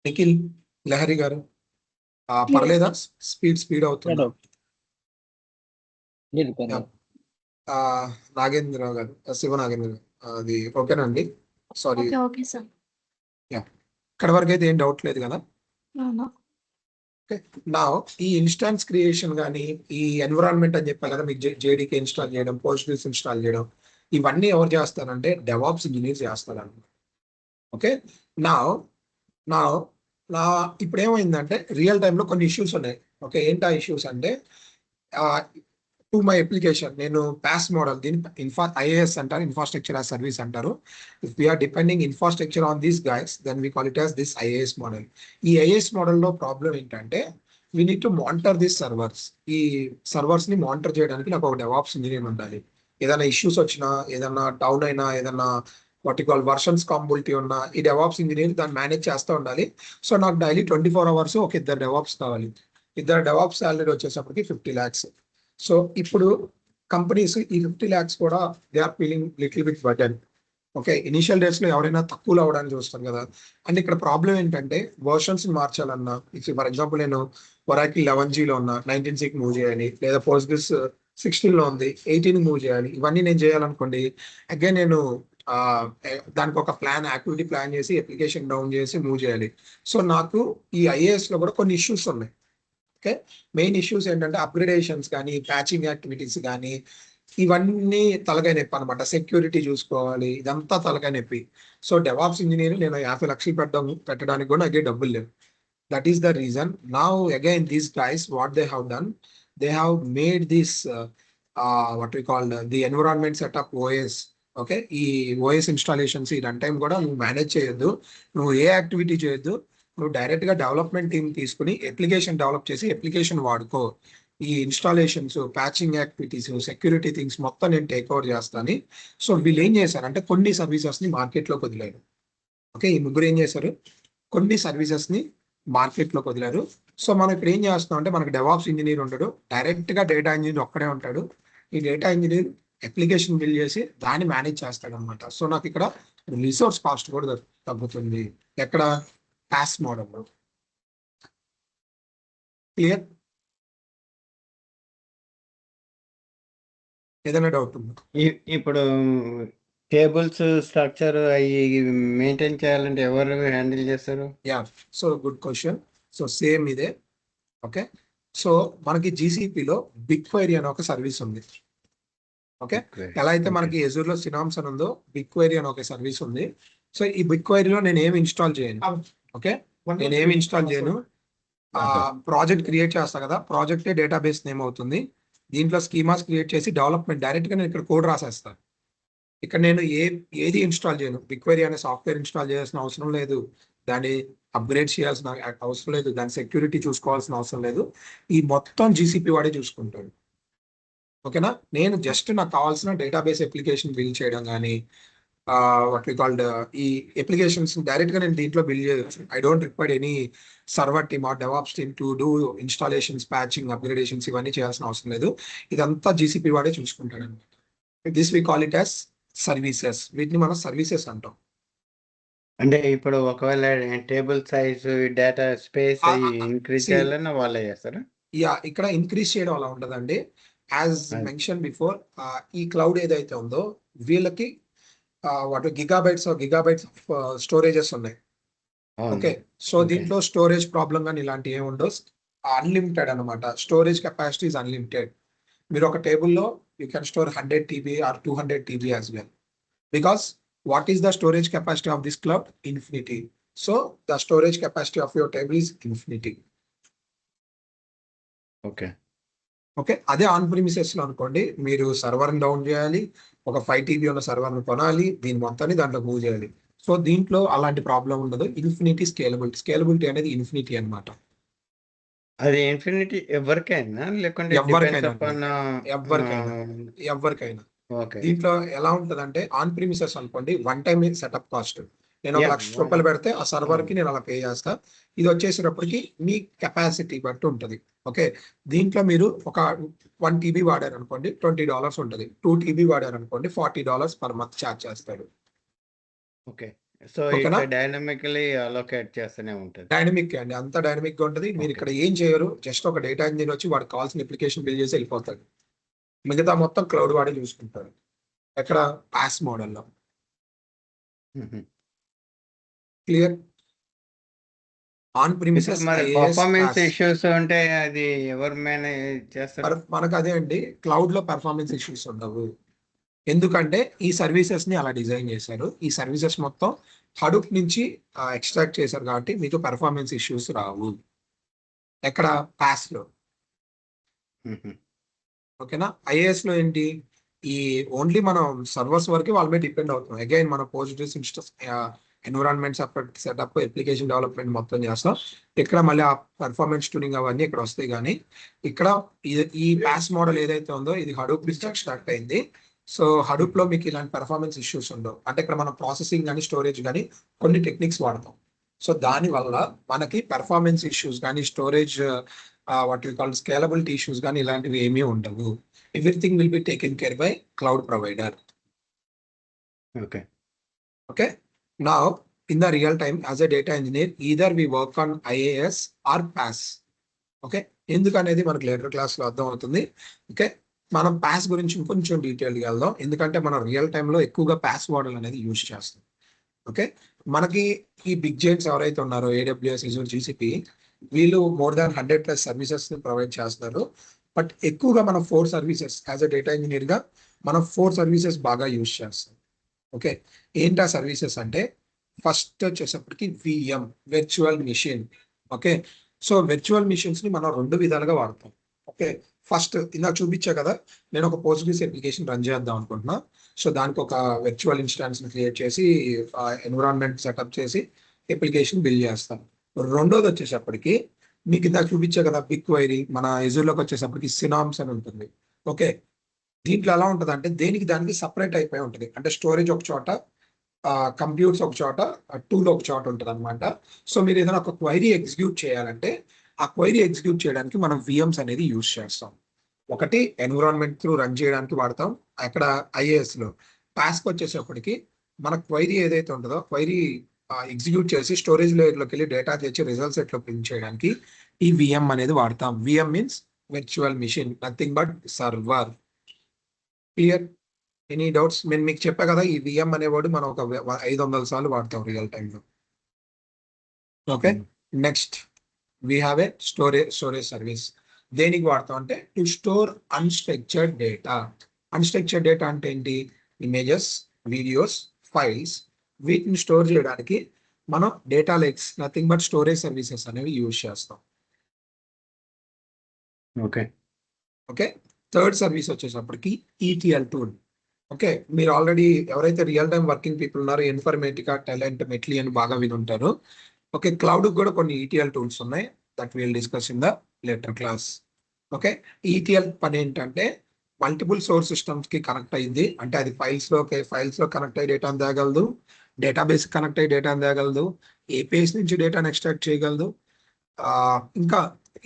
Nikhil, Lahari గారు పర్లేదా? స్పీడ్ అవుతుంది. నాగేంద్ర గారు, శివ నాగేంద్ర గారు, అది ఓకేనండి? Sorry, okay sir. ఇక్కడ వరకు అయితే ఏం డౌట్ లేదు కదా? నా ఈ ఇన్స్టాన్స్ క్రియేషన్ కానీ ఈ ఎన్విరాన్మెంట్ అని చెప్పాను కదా, మీకు జేడీకే ఇన్స్టాల్ చేయడం, పోస్ట్గ్రెస్ ఇన్స్టాల్ చేయడం, ఇవన్నీ ఎవరు చేస్తారంటే డెవాప్స్ ఇంజనీర్స్ చేస్తారన్నమాట. ఓకే, నా ఇప్పుడు ఏమైందంటే రియల్ టైంలో కొన్ని ఇష్యూస్ ఉన్నాయి. ఓకే, ఏంటి ఆ ఇష్యూస్ అంటే టు మై అప్లికేషన్ నేను పాస్ మోడల్, దీన్ని ఐఏఎస్ అంటారు, ఇన్ఫ్రాస్ట్రక్చర్ యాజ్ సర్వీస్ అంటారు. If we are depending infrastructure on these guys then we call it as this IaaS model. ఈ ఐఏఎస్ మోడల్లో ప్రాబ్లం ఏంటంటే we need to monitor this servers. ఈ సర్వర్స్ని monitor చేయడానికి నాకు ఒక డెవాప్స్ ఇంజనీర్ ఉండాలి. ఏదైనా ఇష్యూస్ వచ్చినా, ఏదైనా డౌన్ అయినా, ఏదైనా వాటికాల్ వర్షన్స్ కాంబిలిటీ ఉన్న ఈ డెవాప్స్ ఇంజనీర్ దాన్ని మేనేజ్ చేస్తూ ఉండాలి. సో నాకు డైలీ 24 hours ఒక 2 డెవాప్స్ కావాలి. 2 డెవాప్స్ సాలరీ వచ్చేసప్పటికి 50 lakhs. సో ఇప్పుడు కంపెనీస్ ఈ 50 lakhs కూడా they are feeling little bit burden. Okay, initial డేస్లో ఎవరైనా తక్కువలో అవ్వడానికి చూస్తాం కదా. అండ్ ఇక్కడ ప్రాబ్లం ఏంటంటే వర్షన్స్ మార్చాలన్నా, ఫర్ ఎగ్జాంపుల్ నేను ఒరాకిల్ 11Gలో ఉన్న 19Cకి మూవ్ చేయాలి, లేదా పోస్ట్గ్రెస్ 16లో ఉంది 18కి మూవ్ చేయాలి. ఇవన్నీ నేను చేయాలనుకోండి, అగైన్ నేను దానికి ఒక యాక్టివిటీ ప్లాన్ చేసి అప్లికేషన్ డౌన్ చేసి మూవ్ చేయాలి. సో నాకు ఈ ఐఏఎస్లో కూడా కొన్ని ఇష్యూస్ ఉన్నాయి. ఓకే, మెయిన్ ఇష్యూస్ ఏంటంటే అప్గ్రేడేషన్స్ కానీ, ప్యాచింగ్ యాక్టివిటీస్ కానీ, ఇవన్నీ తలకాయ నొప్పి అనమాట. సెక్యూరిటీ చూసుకోవాలి, ఇదంతా తలకాయ నొప్పి. సో డెవాప్స్ ఇంజనీర్ నేను 50 లక్షలు పెట్టడానికి కూడా నాకే డబ్బులు లేవు. That is the reason. Now again these guys what they have done, they have made this what we call the environment setup OS. Okay, ఈ ఓఎస్ ఇన్స్టాలేషన్స్ ఈ రన్ టైం కూడా నువ్వు మేనేజ్ చేయొద్దు, నువ్వు ఏ యాక్టివిటీ చేయొద్దు, నువ్వు డైరెక్ట్ గా development team తీసుకుని అప్లికేషన్ డెవలప్ చేసి అప్లికేషన్ వాడుకో. ఈ installations, patching activities, security things మొత్తం నేను టేక్ ఓవర్ చేస్తాను. సో వీళ్ళు ఏం చేశారంటే కొన్ని సర్వీసెస్ ని మార్కెట్లోకి వదిలారు. ఓకే, ఈ ముగ్గురు ఏం చేశారు, కొన్ని సర్వీసెస్ ని మార్కెట్లోకి వదిలారు. సో మనం ఇక్కడ ఏం చేస్తున్నాం అంటే మనకు డెవాప్స్ ఇంజనీర్ ఉండడు, డైరెక్ట్ గా డేటా ఇంజనీర్ ఒక్కడే ఉంటాడు. ఈ డేటా ఇంజనీర్ అప్లికేషన్ బిల్డ్ చేసి దాన్ని మేనేజ్ చేస్తాడు అనమాట. సో నాకు ఇక్కడ రిసోర్స్ కాస్ట్ కూడా తగ్గుతుంది. ఎక్కడ, పాస్ మోడల్లో. క్లియర్? ఏదైనా డౌట్ ఉందా? ఇప్పుడు టేబుల్స్ స్ట్రక్చర్ అవి మెయింటైన్ చేయాలంటే ఎవరు హ్యాండిల్ చేస్తారు? Yeah, so good question. So same ఇదే. ఓకే, సో మనకి జీసీపీలో బిగ్ క్వైరీ అనే ఒక సర్వీస్ ఉంది. ఓకే, ఎలా అయితే మనకి Azure లో సినామ్స్ అని ఉందో బిగ్ క్వైరీ అని ఒక సర్వీస్ ఉంది. సో ఈ బిగ్ క్వైరీలో నేను ఏమి ఇన్స్టాల్ చేయను. ఓకే, నేను ఏమి ఇన్స్టాల్ చేయను. ప్రాజెక్ట్ క్రియేట్ చేస్తా కదా, ప్రాజెక్టే డేటాబేస్ నేమ్ అవుతుంది. దీంట్లో స్కీమాస్ క్రియేట్ చేసి డెవలప్మెంట్ డైరెక్ట్ గా నేను ఇక్కడ కోడ్ రాసేస్తాను. ఇక్కడ నేను ఏది ఇన్స్టాల్ చేయను. బిగ్ క్వైరీ అనే సాఫ్ట్వేర్ ఇన్స్టాల్ చేయాల్సిన అవసరం లేదు, దాన్ని అప్గ్రేడ్ చేయాల్సిన అవసరం లేదు, దాని సెక్యూరిటీ చూసుకోవాల్సిన అవసరం లేదు. ఈ మొత్తం జీసీపీ వాడే చూసుకుంటాడు. ఓకేనా, నేను జస్ట్ నాకు కావాల్సిన డేటాబేస్ అప్లికేషన్ బిల్డ్ చేయడం కానీ వాట్ వి కాల్డ్ ఈ అప్లికేషన్స్ డైరెక్ట్ గా నేను దీంట్లో బిల్డ్ చేయవచ్చు. I don't require any server team or DevOps team to do installations, patching, upgradations ఇవన్నీ చేయాల్సిన అవసరం లేదు. ఇదంతా జీసీపీ వాడే చూసుకుంటాడు అనమాట. This we call it as services. వీటిని మనం సర్వీసెస్ అంటాం. అంటే ఇప్పుడు ఒకవేళ table size, data space increase చేయాలన్నా వాళ్ళే చేస్తారా? యా, ఇక్కడ ఇంక్రీజ్ చేయడం అలా ఉండదండి. యాజ్ మెన్షన్ బిఫోర్, ఈ క్లౌడ్ ఏదైతే ఉందో వీళ్ళకి వాటి గిగాబైట్స్ ఆఫ్ స్టోరేజెస్ ఉన్నాయి. ఓకే, సో దీంట్లో స్టోరేజ్ ప్రాబ్లం కానీ ఇలాంటివి ఏమి ఉండవు. అన్లిమిటెడ్ అనమాట. Storage capacity is unlimited. మీరు ఒక టేబుల్లో you can store 100 TB or 200 TB as well. Because what is the storage capacity of this cloud? Infinity. So the storage capacity of your table is infinity. Okay okay, అదే on premises లో అనుకోండి, మీరు server down చేయాలి, ఒక 5 TB ఉన్న server కొనాలి, దీని మొత్తాన్ని దాంట్లో మూవ్ చేయాలి. సో దీంట్లో అలాంటి ప్రాబ్లం ఉండదు. ఇన్ఫినిటీ స్కేలబిలిటీ అనేది ఇన్ఫినిటీ అనమాట. అది ఇన్ఫినిటీ ఎవరికైనా లేకుంటే ఎవరికైనా. దీంట్లో ఎలా ఉంటదంటే ఆన్ ప్రిమిసెస్ అనుకోండి, 1 టైం సెటప్ కాస్ట్. నేను ఒక ₹1,00,000 పెడితే ఆ సర్వర్ కి నేను అలా పే చేస్తా. ఇది వచ్చేసేటప్పటికి మీ కెపాసిటీ బట్టి ఉంటది. ఓకే, దీంట్లో మీరు ఒక 1 TB వాడారు అనుకోండి, $20 ఉంటుంది. 2 TB వాడారు అనుకోండి, $40 పర్ మంత్ ఛార్జ్ చేస్తాడు. ఓకే, సో డైనమికలీ అలోకేట్ చేస్తూనే ఉంటుంది. డైనమిక్ అండి, అంత డైనమిక్ గా ఉంటుంది. మీరు ఇక్కడ ఏం చేయరు, జస్ట్ ఒక డేటా ఇంజనీర్ వచ్చి వాడికి కావాల్సిన అప్లికేషన్ బిల్డ్ చేసి వెళ్ళిపోతాడు. మిగతా మొత్తం క్లౌడ్ వాడే చూసుకుంటారు. ఎక్కడ, పాస్ మోడల్లో. Clear? On premises performance issues ఉంటే అది ఎవరు మేనేజ్ చేస్తారు? మనకు అదే అండి, క్లౌడ్ లో పర్ఫార్మెన్స్ ఇష్యూస్ ఉండవు. ఎందుకంటే ఈ సర్వీసెస్ ని అలా డిజైన్ చేశారు. ఈ సర్వీసెస్ మొత్తం హడూప్ నుంచి ఎక్స్ట్రాక్ట్ చేశారు కాబట్టి మీకు పర్ఫార్మెన్స్ ఇష్యూస్ రావు. ఎక్కడ, పాస్ లో. ఓకేనా, ఐఏఎస్ లో ఏంటి, ఈ ఓన్లీ మనం సర్వర్స్ వరకు వాళ్ళ మీద డిపెండ్ అవుతాం. అగైన్ మనం Postgres environment setup, application development మొత్తం చేస్తాం. ఇక్కడ మళ్ళీ ఆ పర్ఫార్మెన్స్ ట్యూనింగ్ అవన్నీ ఇక్కడ వస్తాయి. కానీ ఇక్కడ ఈ పాస్ మోడల్ ఏదైతే ఉందో ఇది హడూప్ నుంచి ఎక్స్ట్రాక్ట్ అయింది. సో హడూప్ లో మీకు ఇలాంటి పర్ఫార్మెన్స్ ఇష్యూస్ ఉండవు. అంటే ఇక్కడ మనం ప్రాసెసింగ్ కానీ స్టోరేజ్ కానీ కొన్ని టెక్నిక్స్ వాడతాం. సో దాని వల్ల మనకి పర్ఫార్మెన్స్ ఇష్యూస్ కానీ storage what we call scalability issues కానీ ఇలాంటివి ఏమీ ఉండవు. Everything will be taken care by cloud provider. Okay okay, now in the real time as a data engineer either we work on IaaS or PaaS. Okay, ఎందుకనేది మనకు later class లో అర్థం అవుతుంది. Okay, మనం పాస్ గురించి కొంచెం డీటెయిల్గా వెళ్దాం, ఎందుకంటే మనం రియల్ టైంలో ఎక్కువగా పాస్ మోడల్ అనేది యూజ్ చేస్తాం. ఓకే, మనకి ఈ బిగ్ జైంట్స్ ఎవరైతే ఉన్నారో AWS, Azure, GCP, వీళ్ళు మోర్ దాన్ 100+ సర్వీసెస్ ని ప్రొవైడ్ చేస్తున్నారు. బట్ ఎక్కువగా మనం 4 సర్వీసెస్ యాజ్ అ డేటా ఇంజనీర్గా మనం 4 సర్వీసెస్ బాగా యూజ్ చేస్తాం. ఓకే, ఏంటి ఆ సర్వీసెస్ అంటే ఫస్ట్ వచ్చేసప్పటికి VM, virtual machine. Okay, so virtual machines ని మనం 2 విధాలుగా వాడతాం. ఓకే, ఫస్ట్ ఇందాక చూపించా కదా, నేను ఒక పోస్ట్గ్రెస్ అప్లికేషన్ రన్ చేద్దాం అనుకుంటున్నా. సో దానికి ఒక వర్చువల్ ఇన్స్టాన్స్ ని క్రియేట్ చేసి ఎన్విరాన్మెంట్ సెటప్ చేసి అప్లికేషన్ బిల్డ్ చేస్తాను. రెండోది వచ్చేసప్పటికి మీకు ఇందాక చూపించా కదా బిగ్ క్వైరీ, మన ఎజూర్లోకి వచ్చేసప్పటికి సినామ్స్ అని ఉంటుంది. ఓకే, దీంట్లో ఎలా ఉంటుంది అంటే దేనికి దానికి సపరేట్ అయిపోయి ఉంటుంది. అంటే స్టోరేజ్ ఒక చోట, కంప్యూటర్స్ ఒక చోట, టూల్ ఒక చోట ఉంటుంది అనమాట. సో మీరు ఏదైనా ఒక క్వైరీ ఎగ్జిక్యూట్ చేయాలంటే ఆ క్వైరీ ఎగ్జిక్యూట్ చేయడానికి మనం విఎమ్స్ అనేది యూజ్ చేస్తాం. ఒకటి ఎన్విరాన్మెంట్ త్రూ రన్ చేయడానికి వాడతాం. అక్కడ ఐఏఎస్ లో టాస్క్ వచ్చేసప్పటికి మన క్వైరీ ఏదైతే ఉంటుందో క్వైరీ ఎగ్జిక్యూట్ చేసి స్టోరేజ్ లేయర్లోకి వెళ్ళి డేటా తెచ్చి రిజల్ట్స్ ఎట్లా ప్రింట్ చేయడానికి ఈ విఎం అనేది వాడతాం. VM means virtual machine, nothing but server. Clear? Any doubts? నేను మీకు చెప్పా కదా ఈ విఎం అనేవాడు మనం ఒక 500 సార్లు వాడతాం రియల్ టైంలో. Okay, next we have a storage service. దేనికి వాడతాం అంటే to store unstructured data. Unstructured data అంటే ఏంటి? Images, videos, files. వీటిని స్టోర్ చేయడానికి మనం data lakes, nothing but storage services అనేవి యూజ్ చేస్తాం. ఓకే ఓకే, థర్డ్ సర్వీస్ వచ్చేటప్పటికి ఈటీఎల్ టూల్. ఓకే, మీరు ఆల్రెడీ ఎవరైతే రియల్ టైం వర్కింగ్ పీపుల్ ఉన్నారో ఇన్ఫర్మేటికా, టాలెంట్, మెట్లీ అని బాగా విని ఉంటారు. ఓకే, క్లౌడ్ కూడా కొన్ని ఈటీఎల్ టూల్స్ ఉన్నాయి, that will discuss in the later class. Okay, ETL పని ఏంటంటే మల్టిపుల్ సోర్స్ సిస్టమ్స్ కి కనెక్ట్ అయింది. అంటే అది ఫైల్స్ లో కనెక్ట్ అయ్యి డేటాను తేగలదు, డేటాబేస్ కనెక్ట్ అయ్యి డేటాను తేగలదు, ఏపీఎస్ నుంచి డేటాను ఎక్స్ట్రాక్ట్ చేయగలదు. ఇంకా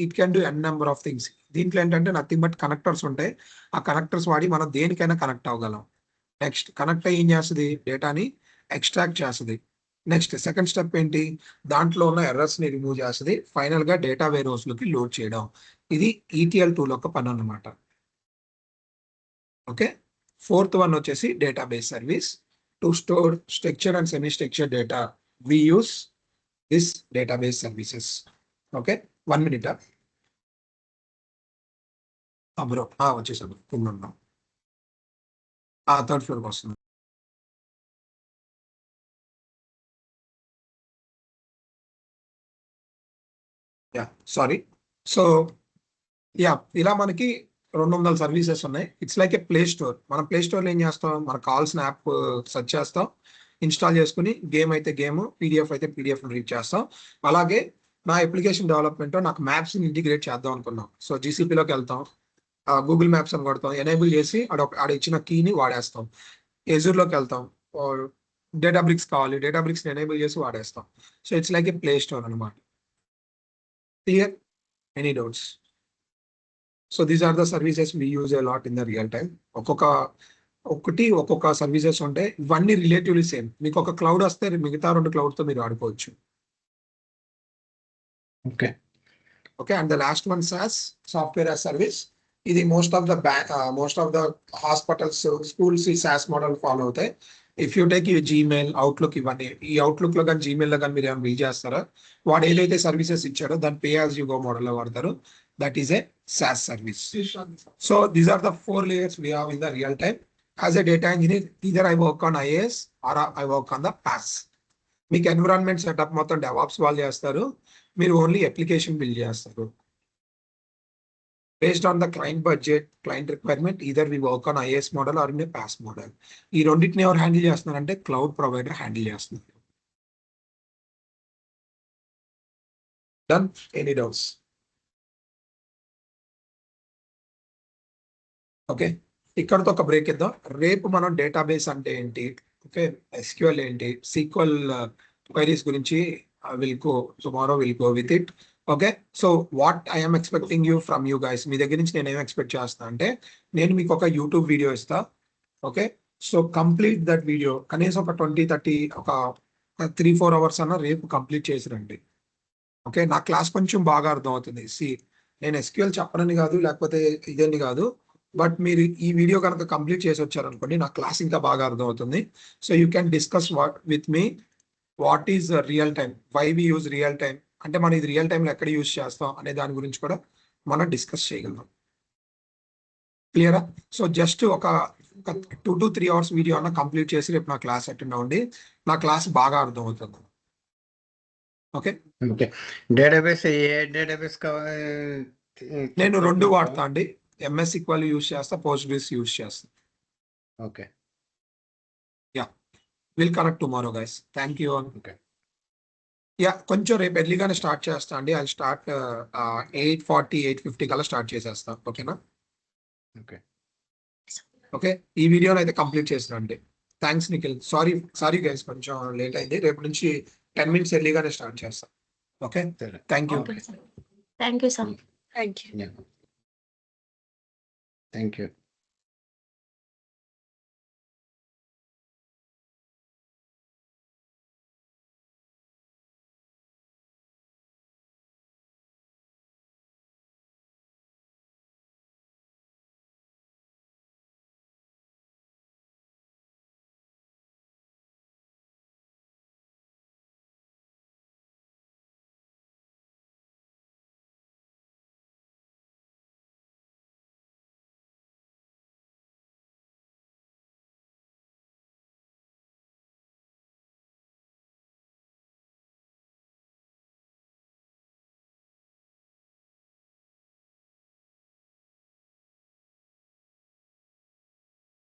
it can do N number of things. దీంట్లో ఏంటంటే నథింగ్ బట్ కనెక్టర్స్ ఉంటాయి. ఆ కనెక్టర్స్ వాడి మనం దేనికైనా కనెక్ట్ అవ్వగలం. నెక్స్ట్ కనెక్ట్ అయ్యి ఏం చేస్తుంది? డేటాని ఎక్స్ట్రాక్ట్ చేస్తుంది. నెక్స్ట్ సెకండ్ స్టెప్ ఏంటి? దాంట్లో ఉన్న ఎర్రర్స్ ని రిమూవ్ చేస్తుంది. ఫైనల్ గా డేటా వేర్ హౌస్ లోకి లోడ్ చేయడం. ఇది ఈటీఎల్ టూల్ యొక్క పని అన్నమాట. ఓకే, ఫోర్త్ వన్ వచ్చేసి database service. To store structured and semi structured data we use this database services. Okay, 1 minute. Bro వచ్చేసాను, కింద ఉన్నాం. థర్డ్ ఫ్లోర్కి వస్తుంది. సారీ. సో ఇలా మనకి 200 సర్వీసెస్ ఉన్నాయి. It's like a play store. మనం ప్లే స్టోర్లో ఏం చేస్తాం? మనకు కావాల్సిన యాప్ సెర్చ్ చేస్తాం, ఇన్స్టాల్ చేసుకుని గేమ్ అయితే గేమ్, పీడిఎఫ్ అయితే పీడిఎఫ్ రీడ్ చేస్తాం. అలాగే నా అప్లికేషన్ డెవలప్మెంట్ నాకు మ్యాప్స్ ఇంటిగ్రేట్ చేద్దాం అనుకున్నాం. సో జీసీపీలోకి వెళ్తాం, గూగుల్ మ్యాప్స్ అని కొడతాం, ఎనేబుల్ చేసి ఆడ ఇచ్చిన కీని వాడేస్తాం. ఎజూర్లోకి వెళ్తాం, డేటాబ్రిక్స్ కావాలి, డేటాబ్రిక్స్ ఎనేబుల్ చేసి వాడేస్తాం. So it's like a play store అనమాట. Clear? Any doubts? So these are the services we use a lot in the real time. ఒక్కొక్క సర్వీసెస్ ఉంటాయి. ఇవన్నీ రిలేటివ్లీ సేమ్. మీకు ఒక క్లౌడ్ వస్తే మిగతా 2 క్లౌడ్తో మీరు ఆడుకోవచ్చు. Okay okay, and the last one SaaS, software as service. ఇది most of the hospitals, schools ఈ SaaS మోడల్ ఫాలో అవుతాయి. ఇఫ్ యూ టేక్ ఈ జీమెయిల్, అవుట్లుక్, ఇవన్నీ ఈ అవుట్లుక్ లో కానీ జీమెయిల్ లో కానీ మీరు ఏమైనా బిల్ చేస్తారా? వాడు ఏదైతే సర్వీసెస్ ఇచ్చాడో దాన్ని pay as you go model లో వాడతారు. That is a SaaS service. So these are the 4 layers we have in the real time. As a data engineer, either I work on IAS or I work on the PaaS. మీకు environment setup మొత్తం DevOps వాళ్ళు చేస్తారు, మీరు only application build చేస్తారు. Based on the client budget, client requirement, either we work on IAS model or in a PaaS model. ఈ రెండింటిని ఎవరు handle చేస్తున్నారంటే క్లౌడ్ ప్రొవైడర్ హ్యాండిల్ చేస్తున్నారు. డన్? Any doubts? ఓకే, ఇక్కడతో ఒక బ్రేక్ ఇద్దాం. రేపు మనం డేటాబేస్ అంటే ఏంటి, ఓకే, SQL ఏంటి, SQL క్వైరీస్ గురించి tomorrow we'll go with it. Okay, so what I'm expecting you from you guys. మీ దగ్గర నుంచి నేను ఏం ఎక్స్పెక్ట్ చేస్తాను అంటే నేను మీకు ఒక యూట్యూబ్ వీడియో ఇస్తా. Okay, so complete that video కనీసం ఒక 20-30 ఒక 3-4 అవర్స్ అన్న రేపు కంప్లీట్ చేసిరండి. ఓకే, నా క్లాస్ కొంచెం బాగా అర్థం అవుతుంది. నేను SQL చెప్పనని కాదు, లేకపోతే ఇదేని కాదు, బట్ మీరు ఈ వీడియో కనుక కంప్లీట్ చేసి వచ్చారనుకోండి నా క్లాస్ ఇంకా బాగా అర్థం అవుతుంది. So you can discuss with me what is real time, why we use real time, అంటే మనం ఇది రియల్ టైంలో ఎక్కడ యూజ్ చేస్తాం అనే దాని గురించి కూడా మనం డిస్కస్ చేయగలం. క్లియరా? సో జస్ట్ ఒక 2 to 3 అవర్స్ వీడియో అన్న కంప్లీట్ చేసి రేపు నా క్లాస్ అటెండ్ అవ్వండి. నా క్లాస్ బాగా అర్థమవుతుంది. Okay, okay. డేటాబేస్ ఏ డేటాబేస్ కావాలి? నేను 2 వాడతా అండి. ఎంఎస్ SQL యూస్ చేస్తా, పోస్ట్గ్రెస్ యూస్ చేస్తా. Okay. Will connect tomorrow guys. Thank you. Okay. Yeah, కొంచెం రేపు ఎర్లీగానే స్టార్ట్ చేస్తా అండి. ఐ స్టార్ట్ 8:40 8:50 కల్లా స్టార్ట్ చేసేస్తా. ఓకేనా? ఓకే. ఓకే, ఈ వీడియోని అయితే కంప్లీట్ చేసినండి. థ్యాంక్స్ నిఖిల్. సారీ గైస్, కొంచెం లేట్ అయింది. రేపు నుంచి 10 minutes ఎర్లీగానే స్టార్ట్ చేస్తా. ఓకే, సరే. Thank you. Thank you sir. Thank you. Thank you.